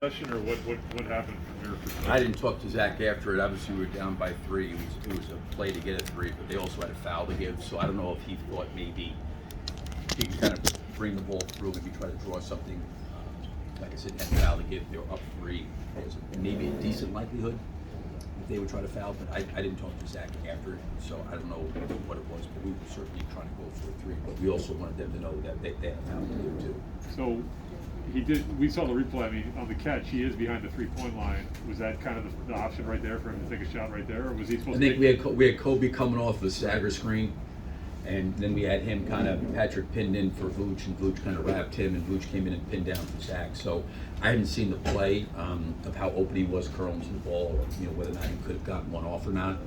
Or what happened from your perspective? I didn't talk to Zach after it. Obviously, we were down by 3. It was a play to get a 3, but they also had a foul to give. So I don't know if he thought maybe he could kind of bring the ball through, maybe try to draw something. Like I said, had a foul to give. They were up 3. There's maybe a decent likelihood that they would try to foul, but I didn't talk to Zach after it, so I don't know what it was. But we were certainly trying to go for a 3. But we also wanted them to know that they had a foul to give too. So he did. We saw the replay. I mean, on the catch, he is behind the 3-point line. Was that kind of the option right there for him to take a shot right there, or was he supposed I think we had Kobe coming off the stagger screen, and then we had him kind of Patrick pinned in for Vooch, and Vooch kind of wrapped him, and Vooch came in and pinned down for Zach. So I haven't seen the play of how open he was curling to the ball, or whether or not he could have gotten one off or not.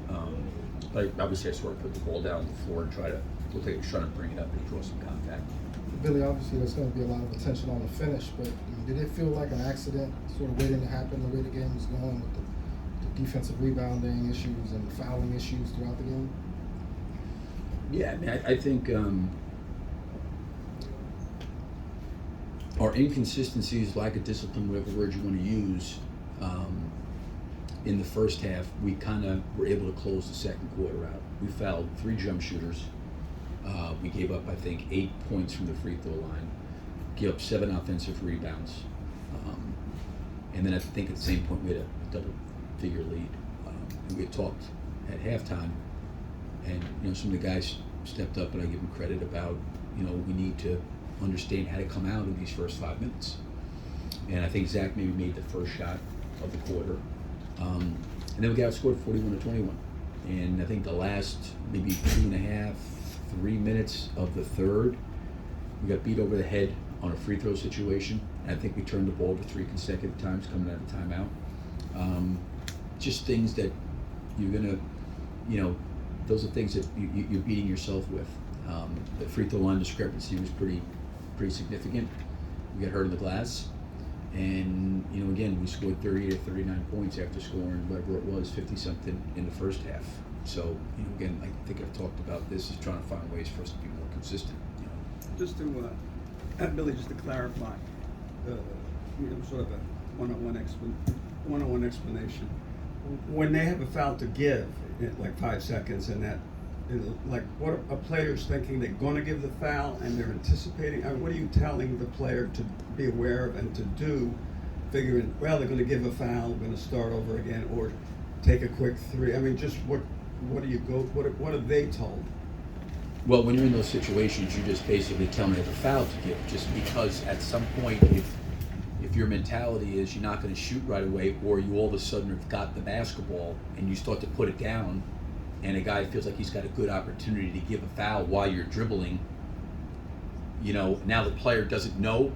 But obviously, I sort of put the ball down on the floor and try to take a shot and bring it up and draw some contact. Billy, obviously there's going to be a lot of attention on the finish, but did it feel like an accident sort of waiting to happen the way the game was going with the defensive rebounding issues and the fouling issues throughout the game? Yeah, I mean, I think our inconsistencies, lack of discipline, whatever word you want to use, in the first half, we kind of were able to close the second quarter out. We fouled 3 jump shooters. We gave up, I think, 8 points from the free throw line. Gave up 7 offensive rebounds. And then I think at the same point we had a double-figure lead. And we had talked at halftime, and some of the guys stepped up, and I give them credit about we need to understand how to come out of these first 5 minutes. And I think Zach maybe made the first shot of the quarter, and then we got outscored 41-21. And I think the last maybe 2.5, 3 minutes of the third, we got beat over the head on a free throw situation. And I think we turned the ball over 3 consecutive times coming out of the timeout. Just things that you're gonna, those are things that you're beating yourself with. The free throw line discrepancy was pretty significant. We got hurt in the glass, and again we scored 38 or 39 points after scoring whatever it was 50-something in the first half. So again, I think I've talked about this, is trying to find ways for us to be more consistent. Just to Billy, just to clarify, sort of a one-on-one explanation. When they have a foul to give, like 5 seconds, and that, like, what a player's thinking, they're going to give the foul and they're anticipating. I mean, what are you telling the player to be aware of and to do, figuring, well, they're going to give a foul, we're going to start over again, or take a quick 3? I mean, just what are they told? Well, when you're in those situations, you just basically tell them they have a foul to give, just because at some point, if your mentality is you're not going to shoot right away, or you all of a sudden have got the basketball and you start to put it down, and a guy feels like he's got a good opportunity to give a foul while you're dribbling, now the player doesn't know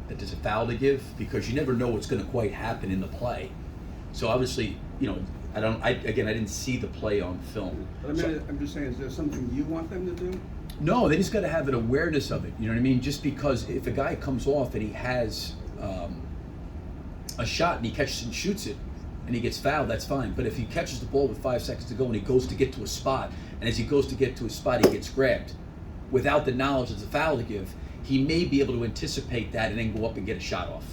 that there's a foul to give, because you never know what's going to quite happen in the play. So obviously, I didn't see the play on film. But I mean, I'm just saying, is there something you want them to do? No, they just got to have an awareness of it. You know what I mean? Just because if a guy comes off and he has a shot and he catches and shoots it and he gets fouled, that's fine. But if he catches the ball with 5 seconds to go and he goes to get to a spot, and as he goes to get to a spot he gets grabbed without the knowledge of the foul to give, he may be able to anticipate that and then go up and get a shot off.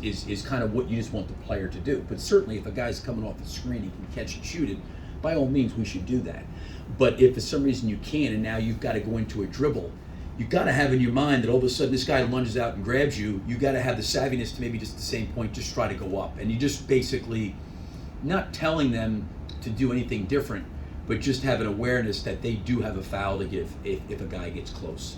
Is kind of what you just want the player to do. But certainly if a guy's coming off the screen, he can catch and shoot it, by all means we should do that. But if for some reason you can't, and now you've got to go into a dribble, you've got to have in your mind that all of a sudden this guy lunges out and grabs you. You got to have the savviness to maybe just at the same point just try to go up. And you just basically not telling them to do anything different, but just have an awareness that they do have a foul to give if a guy gets close.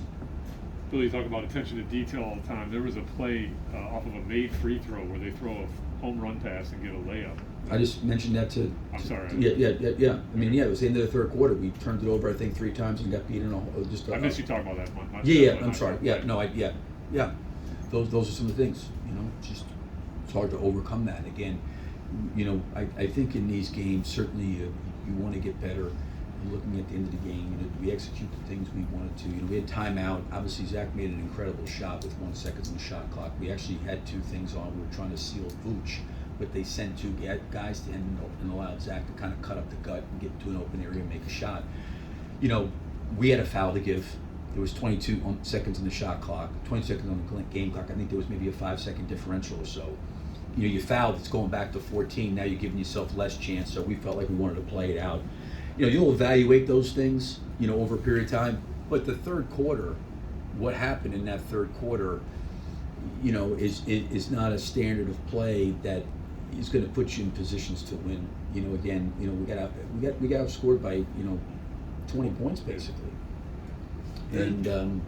Billy, you talk about attention to detail all the time. There was a play off of a made free throw where they throw a home run pass and get a layup. I just mentioned that to. I'm sorry. Yeah. I mean, it was the end of the third quarter. We turned it over, I think, 3 times and got beaten. I missed you talking about that. I'm sorry. Yeah. Those are some of the things. Just it's hard to overcome that. Again, I think in these games, certainly you want to get better. Looking at the end of the game, we execute the things we wanted to. We had timeout. Obviously, Zach made an incredible shot with 1 second on the shot clock. We actually had 2 things on. We were trying to seal Vooch, but they sent 2 guys to him and allowed Zach to kind of cut up the gut and get into an open area and make a shot. We had a foul to give. There was 22 seconds on the shot clock, 20 seconds on the game clock. I think there was maybe a 5-second differential or so. you fouled, it's going back to 14. Now you're giving yourself less chance. So we felt like we wanted to play it out. You'll evaluate those things, over a period of time. But the third quarter, what happened in that third quarter, is not a standard of play that is going to put you in positions to win. Again, we got outscored by 20 points basically, and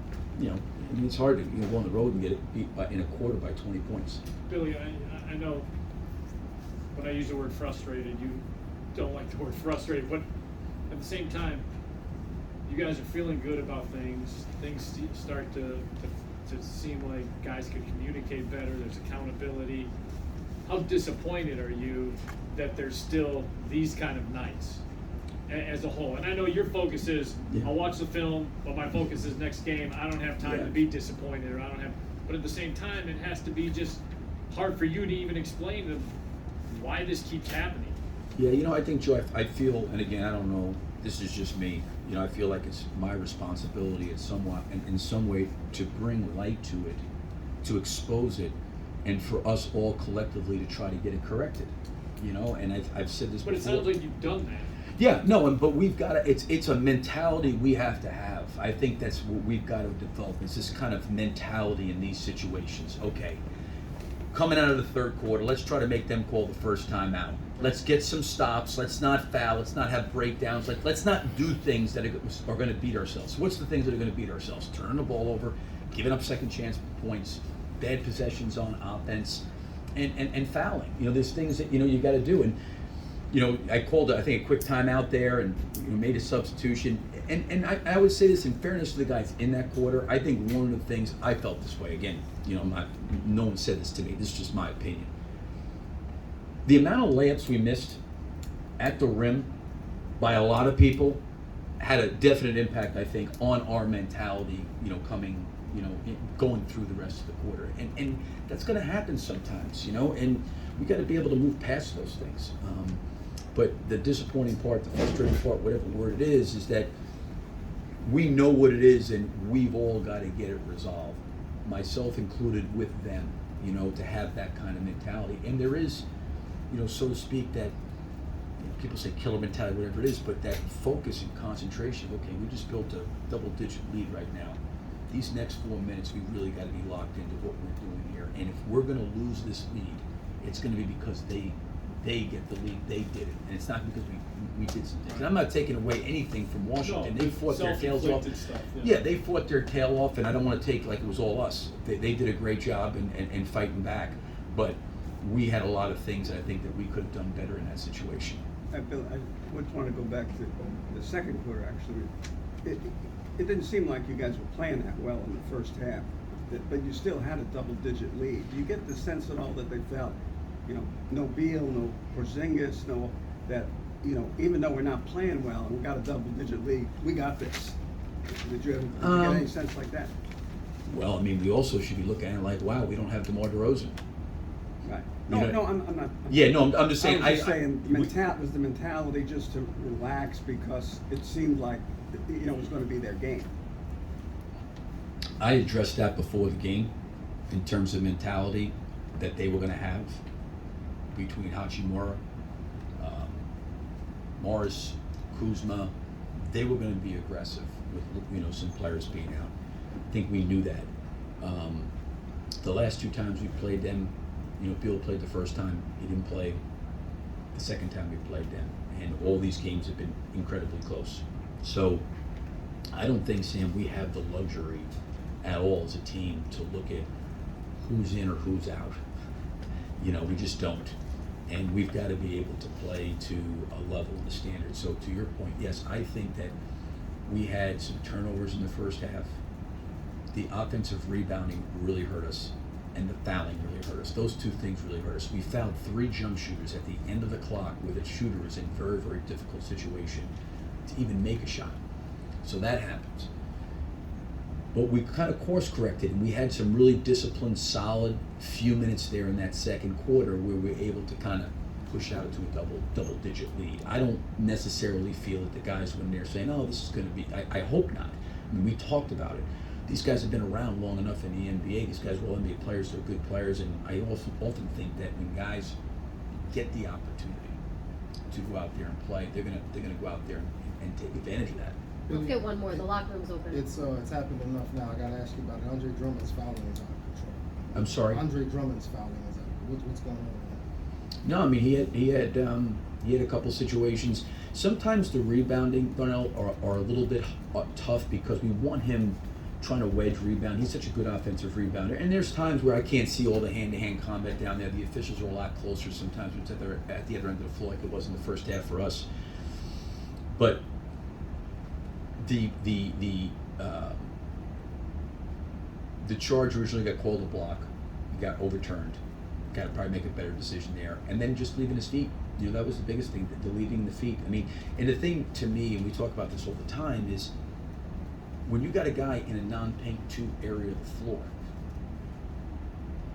it's hard to go on the road and get it beat in a quarter by 20 points. Billy, I know when I use the word frustrated, you don't like the word frustrated, but at the same time, you guys are feeling good about things. Things start to seem like guys can communicate better. There's accountability. How disappointed are you that there's still these kind of nights as a whole? And I know your focus is, I'll watch the film, but my focus is next game. I don't have time to be disappointed, or but at the same time, it has to be just hard for you to even explain to them why this keeps happening. Yeah, I think, Joe, I feel, and again, I don't know, this is just me, I feel like it's my responsibility in some way to bring light to it, to expose it, and for us all collectively to try to get it corrected, and I've said this before. But it sounds like you've done that. Yeah, no, but we've got to, it's a mentality we have to have. I think that's what we've got to develop, is this kind of mentality in these situations. Okay, coming out of the third quarter, let's try to make them call the first time out. Let's get some stops. Let's not foul. Let's not have breakdowns. Let's not do things that are going to beat ourselves. What's the things that are going to beat ourselves? Turning the ball over, giving up second chance points, bad possessions on offense, and fouling. There's things that you got to do. And I called I think a quick timeout there, and made a substitution. And I would say this in fairness to the guys in that quarter. I think one of the things I felt this way. Again, no one said this to me. This is just my opinion. The amount of layups we missed at the rim by a lot of people had a definite impact, I think, on our mentality, going through the rest of the quarter. And that's going to happen sometimes, and we got to be able to move past those things. But the disappointing part, the frustrating part, whatever word it is that we know what it is, and we've all got to get it resolved, myself included, with them, to have that kind of mentality. And there is, so to speak, that people say killer mentality, whatever it is, but that focus and concentration. Okay, we just built a double-digit lead right now. These next 4 minutes, we really got to be locked into what we're doing here. And if we're going to lose this lead, it's going to be because they get the lead, they did it, and it's not because we did some things. And I'm not taking away anything from Washington. No, they fought their tails off. Stuff, yeah, they fought their tail off, and I don't want to take like it was all us. They did a great job in fighting back, but we had a lot of things I think that we could have done better in that situation. Bill, I just want to go back to the second quarter, actually. It didn't seem like you guys were playing that well in the first half, but you still had a double-digit lead. Do you get the sense at all that they felt, no Beal, no Porzingis, even though we're not playing well and we got a double-digit lead, we got this? Did you get any sense like that? Well, I mean, we also should be looking at it like, wow, we don't have DeMar DeRozan. Right. I'm not. Yeah, no, I'm just saying. Was the mentality just to relax because it seemed like it was going to be their game? I addressed that before the game in terms of mentality that they were going to have between Hachimura, Morris, Kuzma. They were going to be aggressive with some players being out. I think we knew that. The last two times we played them, Beal played the first time, he didn't play the second time we played them, and all these games have been incredibly close. So I don't think, Sam, we have the luxury at all as a team to look at who's in or who's out. We just don't. And we've got to be able to play to a level of the standard. So to your point, yes, I think that we had some turnovers in the first half. The offensive rebounding really hurt us, and the fouling really hurt us. Those two things really hurt us. We fouled 3 jump shooters at the end of the clock where the shooter is in a very, very difficult situation to even make a shot. So that happens. But we kind of course corrected, and we had some really disciplined, solid few minutes there in that second quarter where we were able to kind of push out to a double-digit lead. I don't necessarily feel that the guys went there saying, "Oh, this is going to be." I hope not. I mean, we talked about it, these guys have been around long enough in the NBA. These guys are all NBA players. They're good players, and I also often think that when guys get the opportunity to go out there and play, they're gonna go out there and take advantage of that. Let's get one more. The locker room's open. It's happened enough now. I gotta ask you about it. Andre Drummond's fouling is out of control. I'm sorry. Andre Drummond's fouling is out. What's going on with him? No, I mean he had a couple situations. Sometimes the rebounding, Darnell, are a little bit tough because we want him trying to wedge rebound. He's such a good offensive rebounder, and there's times where I can't see all the hand-to-hand combat down there. The officials are a lot closer sometimes. It's at the other end of the floor, like it was in the first half for us. But the charge originally got called a block, got overturned. Got to probably make a better decision there, and then just leaving his feet. You know, that was the biggest thing, the leaving the feet. I mean, and the thing to me, and we talk about this all the time, is when you got a guy in a non-paint 2 area of the floor,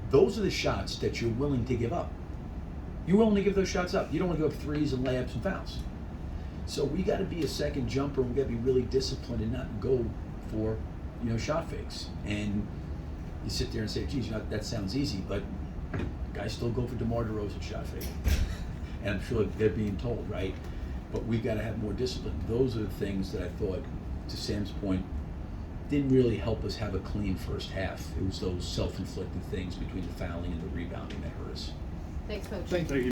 those are the shots that you're willing to give up. You're willing to give those shots up. You don't want to go up threes and layups and fouls. So we got to be a second jumper. We got to be really disciplined and not go for, shot fakes. And you sit there and say, geez, that sounds easy, but guys still go for DeMar DeRozan shot fake. And I'm sure they're being told, right? But we've got to have more discipline. Those are the things that I thought, to Sam's point, didn't really help us have a clean first half. It was those self-inflicted things between the fouling and the rebounding that hurt us. Thanks, Coach. Thank you. Thank you.